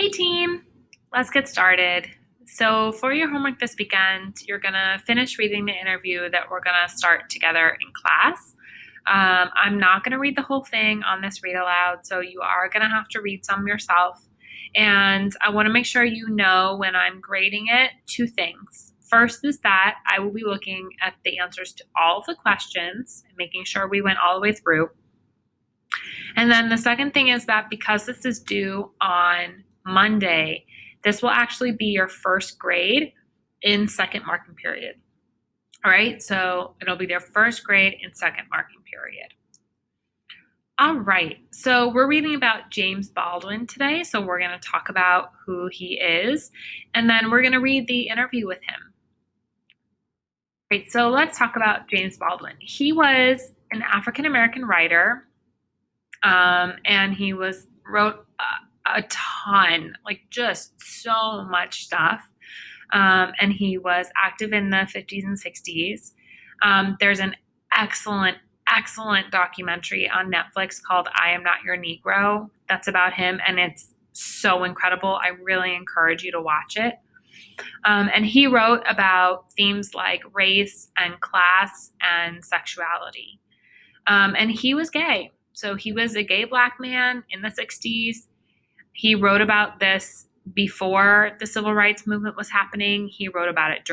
Hey team, let's get started. So for your homework this weekend, you're gonna finish reading the interview that we're gonna start together in class. I'm not gonna read the whole thing on this read aloud, so you are gonna have to read some yourself. And I wanna make sure you know when I'm grading it, two things. First is that I will be looking at the answers to all of the questions and making sure we went all the way through. And then the second thing is that because this is due on Monday, this will actually be your first grade in second marking period. All right, so it'll be their first grade in second marking period. All right, so we're reading about James Baldwin today, so we're going to talk about who he is, and then we're going to read the interview with him. All right, so let's talk about James Baldwin. He was an African-American writer, and he wrote a ton, like just so much stuff. And he was active in the 50s and 60s. There's an excellent documentary on Netflix called I Am Not Your Negro. That's about him, and it's so incredible. I really encourage you to watch it. And he wrote about themes like race and class and sexuality. And he was gay. So he was a gay Black man in the 60s. He wrote about this before the civil rights movement was happening. He wrote about it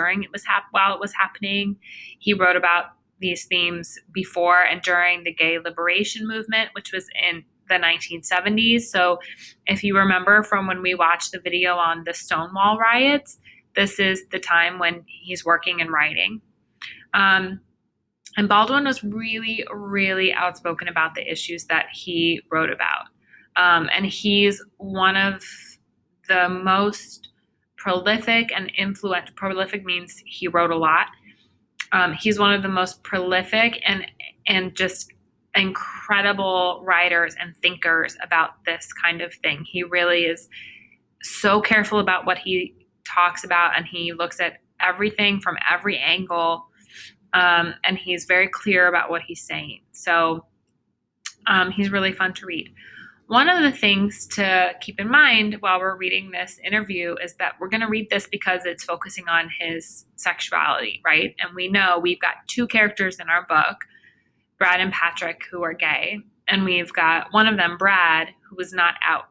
while it was happening. He wrote about these themes before and during the gay liberation movement, which was in the 1970s. So if you remember from when we watched the video on the Stonewall riots, this is the time when he's working and writing. And Baldwin was really, really outspoken about the issues that he wrote about. And he's one of the most prolific and influential. Prolific means he wrote a lot. He's one of the most prolific and just incredible writers and thinkers about this kind of thing. He really is so careful about what he talks about, and he looks at everything from every angle. And he's very clear about what he's saying. So he's really fun to read. One of the things to keep in mind while we're reading this interview is that we're going to read this because it's focusing on his sexuality, right? And we know we've got two characters in our book, Brad and Patrick, who are gay. And we've got one of them, Brad, who was not out.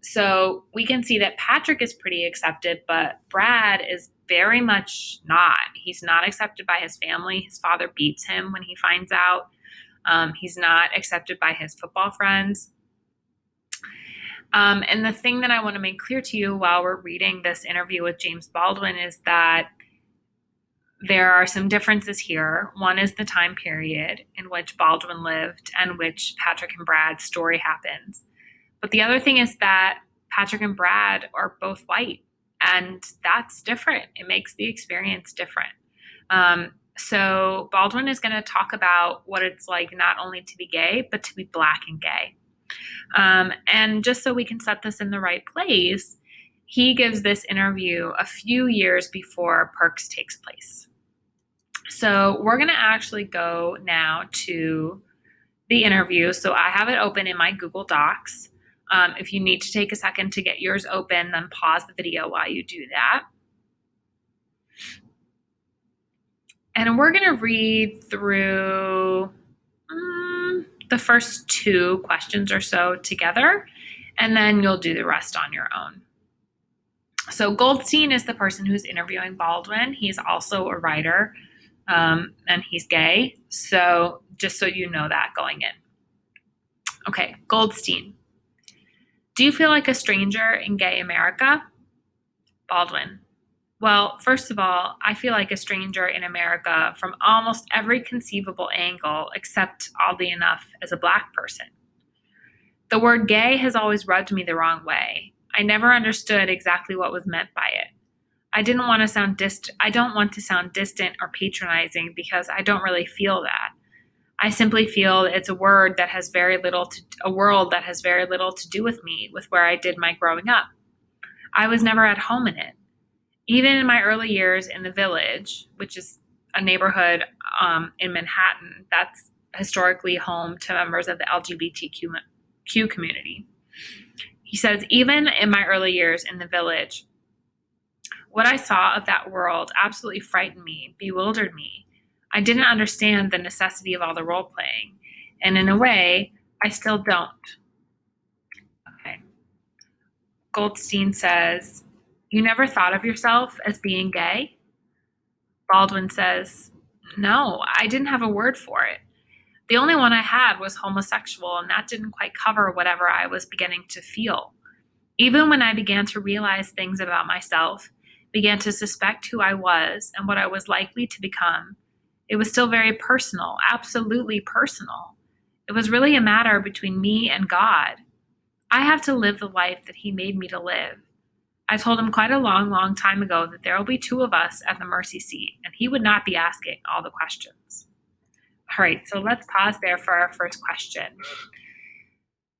So we can see that Patrick is pretty accepted, but Brad is very much not. He's not accepted by his family. His father beats him when he finds out. He's not accepted by his football friends. And the thing that I want to make clear to you while we're reading this interview with James Baldwin is that there are some differences here. One is the time period in which Baldwin lived and which Patrick and Brad's story happens. But the other thing is that Patrick and Brad are both white, and that's different. It makes the experience different. So Baldwin is going to talk about what it's like not only to be gay, but to be Black and gay. And just so we can set this in the right place, he gives this interview a few years before Perks takes place. So we're going to actually go now to the interview. So I have it open in my Google Docs. If you need to take a second to get yours open, then pause the video while you do that. And we're going to read through the first two questions or so together, and then you'll do the rest on your own. So Goldstein is the person who's interviewing Baldwin. He's also a writer, and he's gay. So just so you know that going in. Okay, Goldstein. Do you feel like a stranger in gay America? Baldwin. Well, first of all, I feel like a stranger in America from almost every conceivable angle, except oddly enough, as a Black person. The word gay has always rubbed me the wrong way. I never understood exactly what was meant by it. I don't want to sound distant or patronizing because I don't really feel that. I simply feel it's a world that has very little to do with me, with where I did my growing up. I was never at home in it. Even in my early years in the Village, which is a neighborhood in Manhattan that's historically home to members of the LGBTQ community. He says, even in my early years in the village, what I saw of that world absolutely frightened me, bewildered me. I didn't understand the necessity of all the role playing, and in a way, I still don't. Okay. Goldstein says, you never thought of yourself as being gay? Baldwin says, no, I didn't have a word for it. The only one I had was homosexual, and that didn't quite cover whatever I was beginning to feel. Even when I began to realize things about myself, began to suspect who I was and what I was likely to become, it was still very personal, absolutely personal. It was really a matter between me and God. I have to live the life that He made me to live. I told Him quite a long, long time ago that there will be two of us at the mercy seat, and He would not be asking all the questions. All right, so let's pause there for our first question.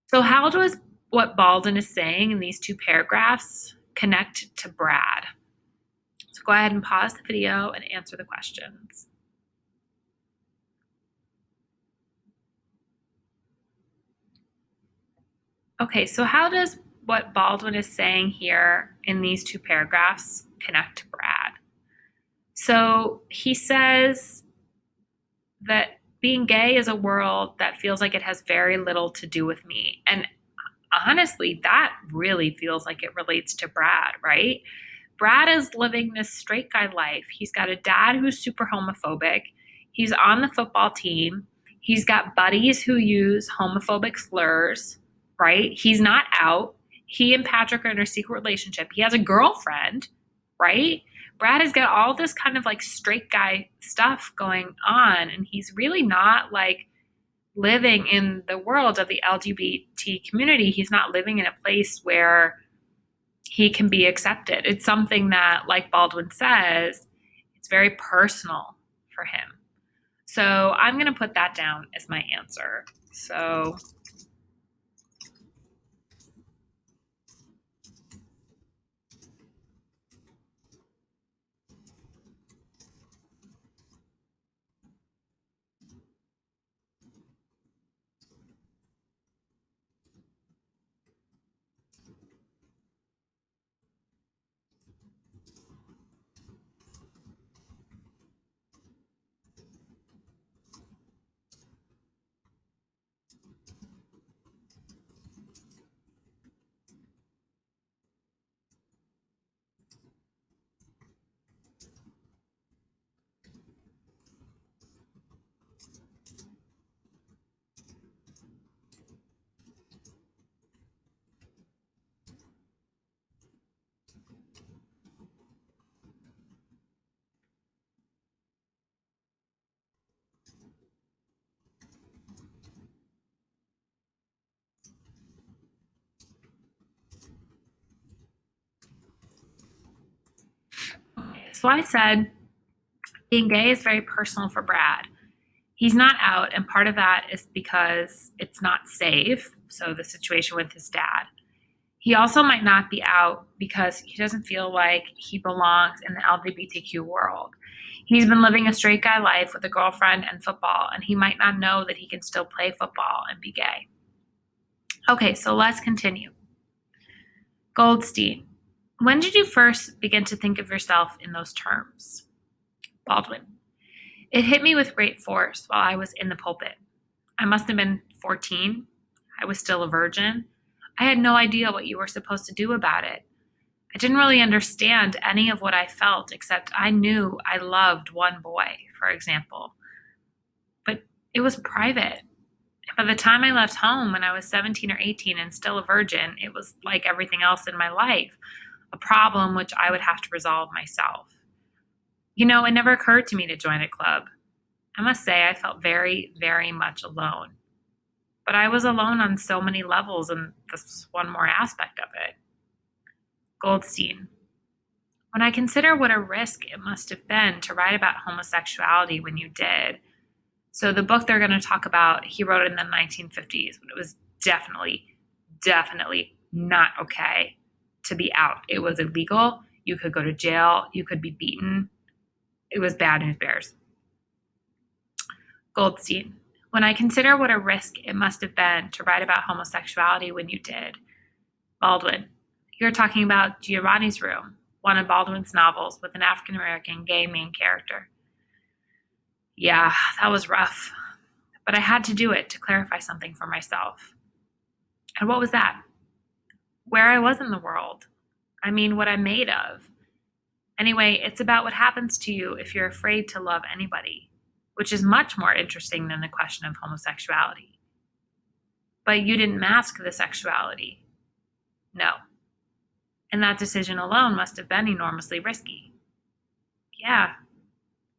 So, how does what Baldwin is saying in these two paragraphs connect to Brad? So, go ahead and pause the video and answer the questions. Okay, so how does what Baldwin is saying here in these two paragraphs connect to Brad? So, he says that being gay is a world that feels like it has very little to do with me. And honestly, that really feels like it relates to Brad, right? Brad is living this straight guy life. He's got a dad who's super homophobic. He's on the football team. He's got buddies who use homophobic slurs, right? He's not out. He and Patrick are in a secret relationship. He has a girlfriend, right? Brad has got all this kind of like straight guy stuff going on, and he's really not like living in the world of the LGBT community. He's not living in a place where he can be accepted. It's something that, like Baldwin says, it's very personal for him. So I'm going to put that down as my answer. So I said being gay is very personal for Brad. He's not out, and part of that is because it's not safe. So the situation with his dad. He also might not be out because he doesn't feel like he belongs in the LGBTQ world. He's been living a straight guy life with a girlfriend and football, and he might not know that he can still play football and be gay. Okay, so let's continue. Goldstein, when did you first begin to think of yourself in those terms? Baldwin, it hit me with great force while I was in the pulpit. I must have been 14. I was still a virgin. I had no idea what you were supposed to do about it. I didn't really understand any of what I felt, except I knew I loved one boy, for example. But it was private. By the time I left home when I was 17 or 18 and still a virgin, it was like everything else in my life, a problem which I would have to resolve myself. You know, it never occurred to me to join a club. I must say I felt very, very much alone. But I was alone on so many levels, and this was one more aspect of it. Goldstein, when I consider what a risk it must have been to write about homosexuality when you did. So the book they're going to talk about, he wrote it in the 1950s, but it was definitely not okay to be out. It was illegal. You could go to jail. You could be beaten. It was bad news bears. Goldstein, when I consider what a risk it must have been to write about homosexuality when you did. Baldwin. You're talking about Giovanni's Room, one of Baldwin's novels with an African American gay main character. Yeah, that was rough, but I had to do it to clarify something for myself. And what was that? Where I was in the world. I mean, what I'm made of. Anyway, it's about what happens to you if you're afraid to love anybody, which is much more interesting than the question of homosexuality. But you didn't mask the sexuality. No. And that decision alone must have been enormously risky. Yeah,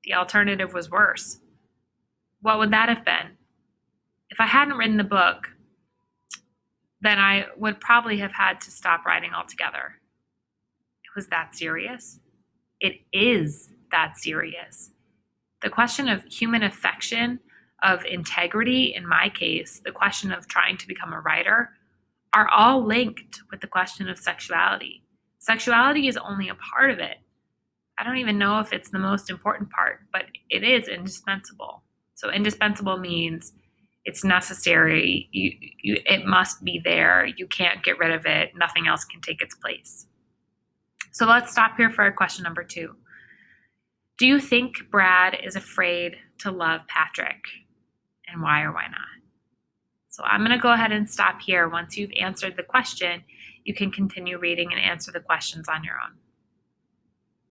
the alternative was worse. What would that have been? If I hadn't written the book, then I would probably have had to stop writing altogether. It was that serious. It is that serious. The question of human affection, of integrity, in my case, the question of trying to become a writer, are all linked with the question of sexuality. Sexuality is only a part of it. I don't even know if it's the most important part, but it is indispensable. So indispensable means it's necessary. It must be there. You can't get rid of it. Nothing else can take its place. So let's stop here for question number 2. Do you think Brad is afraid to love Patrick? And why or why not? So I'm going to go ahead and stop here. Once you've answered the question, you can continue reading and answer the questions on your own.